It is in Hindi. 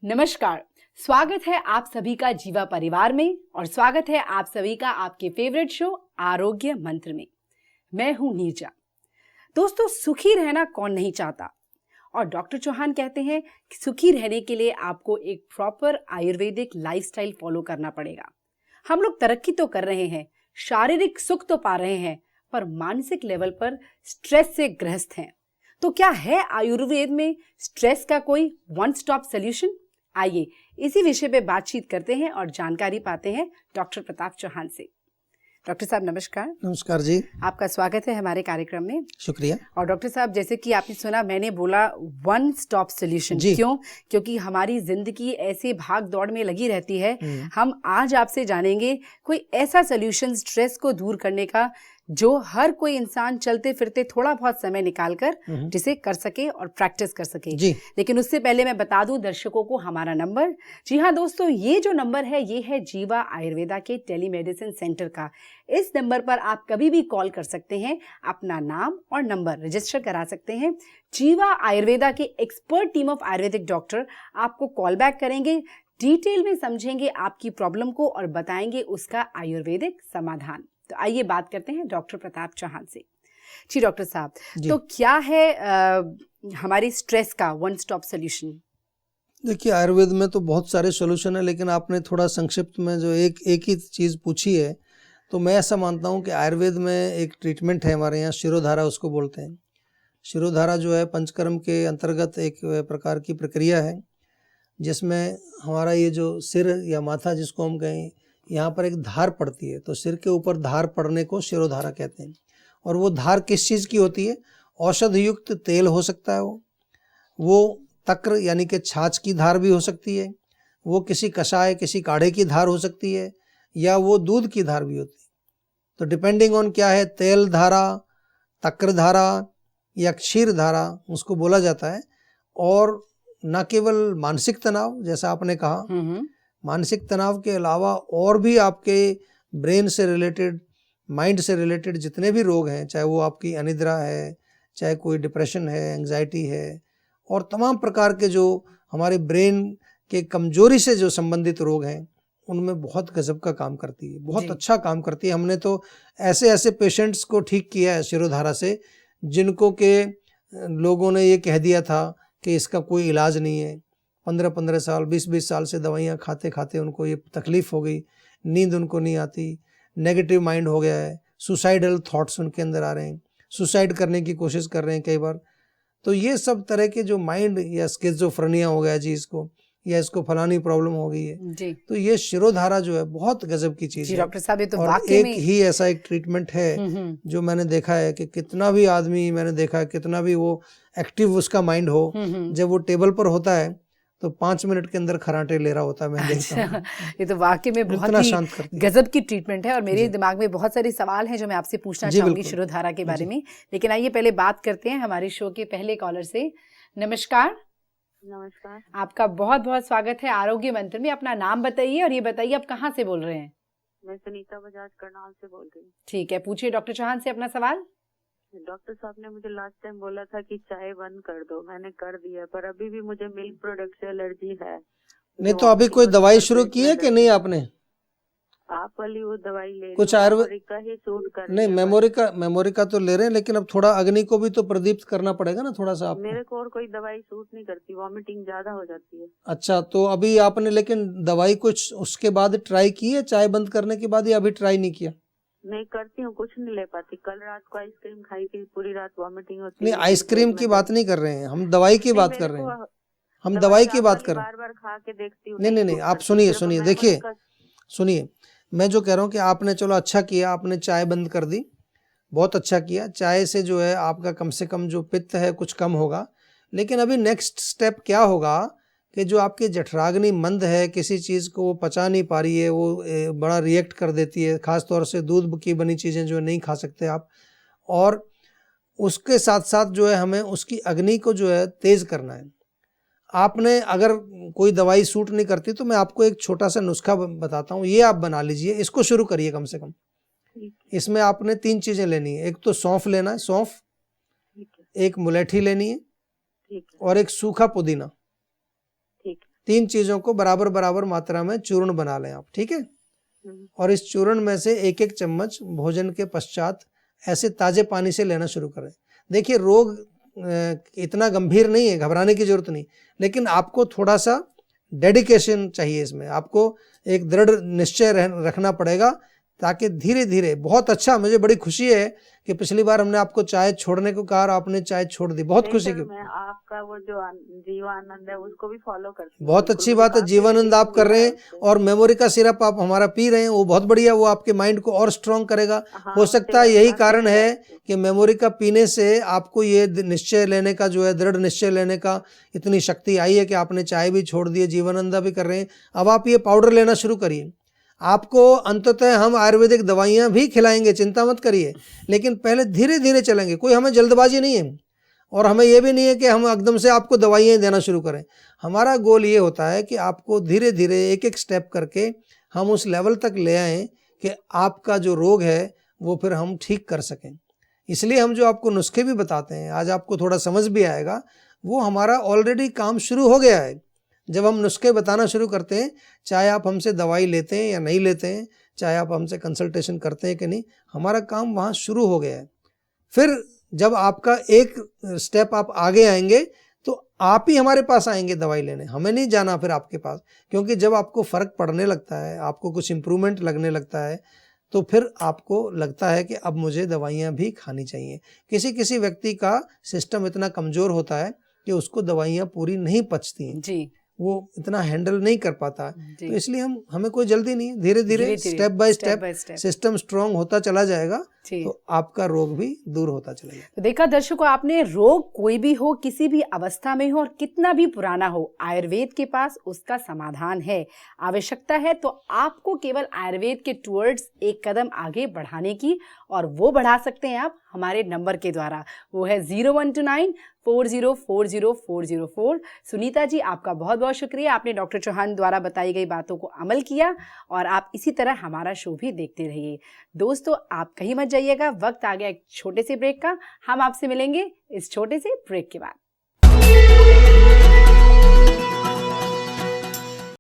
नमस्कार, स्वागत है आप सभी का जीवा परिवार में और स्वागत है आप सभी का आपके फेवरेट शो आरोग्य मंत्र में। मैं हूं नीरजा। दोस्तों, सुखी रहना कौन नहीं चाहता, और डॉक्टर चौहान कहते हैं कि सुखी रहने के लिए आपको एक प्रॉपर आयुर्वेदिक लाइफस्टाइल फॉलो करना पड़ेगा। हम लोग तरक्की तो कर रहे हैं, शारीरिक सुख तो पा रहे हैं, पर मानसिक लेवल पर स्ट्रेस से ग्रस्त हैं। तो क्या है आयुर्वेद में स्ट्रेस का कोई वन स्टॉप सॉल्यूशन? आइए इसी विषय पे बातचीत करते हैं और जानकारी पाते हैं डॉक्टर प्रताप चौहान से। डॉक्टर साहब नमस्कार। नमस्कार जी, आपका स्वागत है हमारे कार्यक्रम में। शुक्रिया। और डॉक्टर साहब, जैसे कि आपने सुना, मैंने बोला वन स्टॉप सॉल्यूशन। क्यों? क्योंकि हमारी जिंदगी ऐसे भाग दौड़ में लगी रहती है। हम आज आपसे जानेंगे कोई ऐसा सॉल्यूशन स्ट्रेस को दूर करने का जो हर कोई इंसान चलते फिरते थोड़ा बहुत समय निकालकर जिसे कर सके और प्रैक्टिस कर सके जी। लेकिन उससे पहले मैं बता दूं दर्शकों को हमारा नंबर। जी हाँ दोस्तों, ये जो नंबर है ये है जीवा आयुर्वेदा के टेलीमेडिसिन सेंटर का। इस नंबर पर आप कभी भी कॉल कर सकते हैं, अपना नाम और नंबर रजिस्टर करा सकते हैं। जीवा आयुर्वेदा के expert team of Ayurvedic doctor आपको कॉल बैक करेंगे, डिटेल में समझेंगे आपकी प्रॉब्लम को और बताएंगे उसका आयुर्वेदिक समाधान। तो आइए बात करते हैं डॉक्टर प्रताप चौहान से। जी डॉक्टर साहब, तो क्या है हमारी स्ट्रेस का वन स्टॉप सॉल्यूशन? देखिए, आयुर्वेद में तो बहुत सारे सॉल्यूशन है, लेकिन आपने थोड़ा संक्षिप्त में जो एक ही चीज़ पूछी है, तो मैं ऐसा मानता हूँ कि आयुर्वेद में एक ट्रीटमेंट है हमारे यहाँ, शिरोधारा उसको बोलते हैं। शिरोधारा जो है पंचकर्म के अंतर्गत एक प्रकार की प्रक्रिया है, जिसमें हमारा ये जो सिर या माथा जिसको हम कहें, यहाँ पर एक धार पड़ती है, तो सिर के ऊपर धार पड़ने को शिरोधारा कहते हैं। और वो धार किस चीज़ की होती है? औषध युक्त तेल हो सकता है, वो तक्र यानी कि छाछ की धार भी हो सकती है, वो किसी कषाय किसी काढ़े की धार हो सकती है, या वो दूध की धार भी होती है। तो डिपेंडिंग ऑन क्या है, तेल धारा, तक्र धारा या क्षीर धारा उसको बोला जाता है। और न केवल मानसिक तनाव, जैसा आपने कहा, मानसिक तनाव के अलावा और भी आपके ब्रेन से रिलेटेड, माइंड से रिलेटेड जितने भी रोग हैं, चाहे वो आपकी अनिद्रा है, चाहे कोई डिप्रेशन है, एंग्जाइटी है, और तमाम प्रकार के जो हमारे ब्रेन के कमजोरी से जो संबंधित रोग हैं, उनमें बहुत गजब का काम करती है, बहुत अच्छा काम करती है। हमने तो ऐसे ऐसे पेशेंट्स को ठीक किया है शिरोधारा से, जिनको के लोगों ने ये कह दिया था कि इसका कोई इलाज नहीं है। 15-15 साल, 20-20 साल से दवाइयाँ खाते खाते उनको ये तकलीफ़ हो गई, नींद उनको नहीं आती, नेगेटिव माइंड हो गया है, सुसाइडल थॉट्स उनके अंदर आ रहे हैं, सुसाइड करने की कोशिश कर रहे हैं कई बार। तो ये सब तरह के जो माइंड या स्किज़ोफ्रेनिया हो गया जी इसको, या इसको फलानी प्रॉब्लम हो गई है जी, तो ये शिरोधारा जो है बहुत गजब की चीज़ है डॉक्टर साहब। तो और एक ही ऐसा एक ट्रीटमेंट है जो मैंने देखा है कि कितना भी आदमी मैंने देखा है, कितना भी वो एक्टिव उसका माइंड हो, जब वो टेबल पर होता है तो 5 मिनट के अंदर खराटे ले रहा होता है। मैं देखता हूँ ये तो वाकई में बहुत ही गजब की ट्रीटमेंट है। और मेरे दिमाग में बहुत सारे सवाल हैं जो मैं आपसे पूछना चाहूंगी शिरोधारा के बारे में, लेकिन आइए पहले बात करते हैं हमारे शो के पहले कॉलर से। नमस्कार। नमस्कार। आपका बहुत बहुत स्वागत है आरोग्य मंत्र में। अपना नाम बताइए और ये बताइए आप कहाँ से बोल रहे हैं? मैं सुनीता बजाज करनाल से बोल रही हूँ। ठीक है, पूछिए डॉक्टर चौहान से अपना सवाल। डॉक्टर साहब ने मुझे लास्ट टाइम बोला था कि चाय बंद कर दो, मैंने कर दिया, पर अभी भी मुझे मिल्क प्रोडक्ट से एलर्जी है। नहीं तो अभी कोई दवाई शुरू की है कि नहीं आपने? आप वाली वो दवाई ले कुछ आयुर्वेद का ही सूट कर नहीं, मेमोरी का तो ले रहे हैं, लेकिन अब थोड़ा अग्नि को भी तो प्रदीप्त करना पड़ेगा ना थोड़ा सा आपको। मेरे को और कोई दवाई सूट नहीं करती, वॉमिटिंग ज्यादा हो जाती है। अच्छा, तो अभी आपने लेकिन दवाई कुछ उसके बाद ट्राई की है, चाय बंद करने के बाद, या अभी ट्राई नहीं किया? नहीं करती हूँ, कुछ नहीं ले पाती। कल रात को आइसक्रीम खाई थी, पूरी रात वॉमिटिंग होती नहीं, आइसक्रीम की बात नहीं कर रहे हैं हम, दवाई की बात कर रहे हैं। हम दवाई की बात कर रहे हैं। बार खा के देखती हूँ। नहीं, आप सुनिए, देखिए सुनिए, मैं जो कह रहा हूँ कि आपने चलो अच्छा किया, आपने चाय बंद कर दी, बहुत अच्छा किया। चाय से जो है आपका कम से कम जो पित्त है कुछ कम होगा, लेकिन अभी नेक्स्ट स्टेप क्या होगा कि जो आपकी जठराग्नि मंद है, किसी चीज़ को वो पचा नहीं पा रही है, वो बड़ा रिएक्ट कर देती है, ख़ास तौर से दूध की बनी चीज़ें जो नहीं खा सकते आप। और उसके साथ साथ जो है हमें उसकी अग्नि को जो है तेज़ करना है। आपने अगर कोई दवाई सूट नहीं करती तो मैं आपको एक छोटा सा नुस्खा बताता हूँ, ये आप बना लीजिए, इसको शुरू करिए कम से कम। इसमें आपने 3 चीज़ें लेनी है। एक तो सौंफ लेना है, सौंफ, एक मुलेठी लेनी है, और एक सूखा पुदीना। 3 चीजों को बराबर बराबर मात्रा में चूर्ण बना लें आप, ठीक है। और इस चूर्ण में से एक एक चम्मच भोजन के पश्चात ऐसे ताजे पानी से लेना शुरू करें। देखिए रोग इतना गंभीर नहीं है, घबराने की जरूरत नहीं, लेकिन आपको थोड़ा सा डेडिकेशन चाहिए इसमें, आपको एक दृढ़ निश्चय रखना पड़ेगा, ताकि धीरे धीरे। बहुत अच्छा, मुझे बड़ी खुशी है कि पिछली बार हमने आपको चाय छोड़ने को कहा और आपने चाय छोड़ दी, बहुत खुशी की। मैं आपका वो जो जीवानंद है उसको भी फॉलो करती हूँ। बहुत अच्छी बात है, जीवानंद आप कर रहे हैं और मेमोरी का सिरप आप हमारा पी रहे हैं, वो बहुत बढ़िया, वो आपके माइंड को और स्ट्रांग करेगा। हो सकता है यही कारण है कि मेमोरी का पीने से आपको ये निश्चय लेने का जो है, दृढ़ निश्चय लेने का इतनी शक्ति आई है कि आपने चाय भी छोड़ दी है, जीवानंदा भी कर रहे हैं। अब आप ये पाउडर लेना शुरू करिए। आपको अंततः हम आयुर्वेदिक दवाइयाँ भी खिलाएंगे, चिंता मत करिए, लेकिन पहले धीरे धीरे चलेंगे। कोई हमें जल्दबाजी नहीं है और हमें यह भी नहीं है कि हम एकदम से आपको दवाइयाँ देना शुरू करें। हमारा गोल ये होता है कि आपको धीरे धीरे एक एक स्टेप करके हम उस लेवल तक ले आएँ कि आपका जो रोग है वो फिर हम ठीक कर सकें। इसलिए हम जो आपको नुस्खे भी बताते हैं, आज आपको थोड़ा समझ भी आएगा, वो हमारा ऑलरेडी काम शुरू हो गया है। जब हम नुस्खे बताना शुरू करते हैं, चाहे आप हमसे दवाई लेते हैं या नहीं लेते हैं, चाहे आप हमसे कंसल्टेशन करते हैं कि नहीं, हमारा काम वहाँ शुरू हो गया है। फिर जब आपका एक स्टेप आप आगे आएंगे तो आप ही हमारे पास आएंगे दवाई लेने, हमें नहीं जाना फिर आपके पास। क्योंकि जब आपको फ़र्क पड़ने लगता है, आपको कुछ इम्प्रूवमेंट लगने लगता है, तो फिर आपको लगता है कि अब मुझे दवाइयाँ भी खानी चाहिए। किसी किसी व्यक्ति का सिस्टम इतना कमज़ोर होता है कि उसको दवाइयाँ पूरी नहीं पचती हैं जी, वो इतना हैंडल नहीं कर पाता। तो इसलिए हमें कोई जल्दी नहीं, धीरे धीरे step by step system strong होता चला जाएगा, तो आपका रोग भी दूर होता चलेगा। तो देखा दर्शकों आपने, रोग कोई भी हो, किसी भी अवस्था में हो और कितना भी पुराना हो, आयुर्वेद के पास उसका समाधान है। आवश्यकता है तो आपको केवल आयुर्वेद के टुवर्ड्स एक कदम आगे बढ़ाने की, और वो बढ़ा सकते हैं आप हमारे नंबर के द्वारा, वो है 0129 4040 सुनीता जी, आपका बहुत बहुत शुक्रिया, आपने डॉक्टर चौहान द्वारा बताई गई बातों को अमल किया, और आप इसी तरह हमारा शो भी देखते रहिए। दोस्तों आप कहीं मत जाइएगा, वक्त आ गया एक छोटे से ब्रेक का। हम आपसे मिलेंगे इस छोटे से ब्रेक के बाद।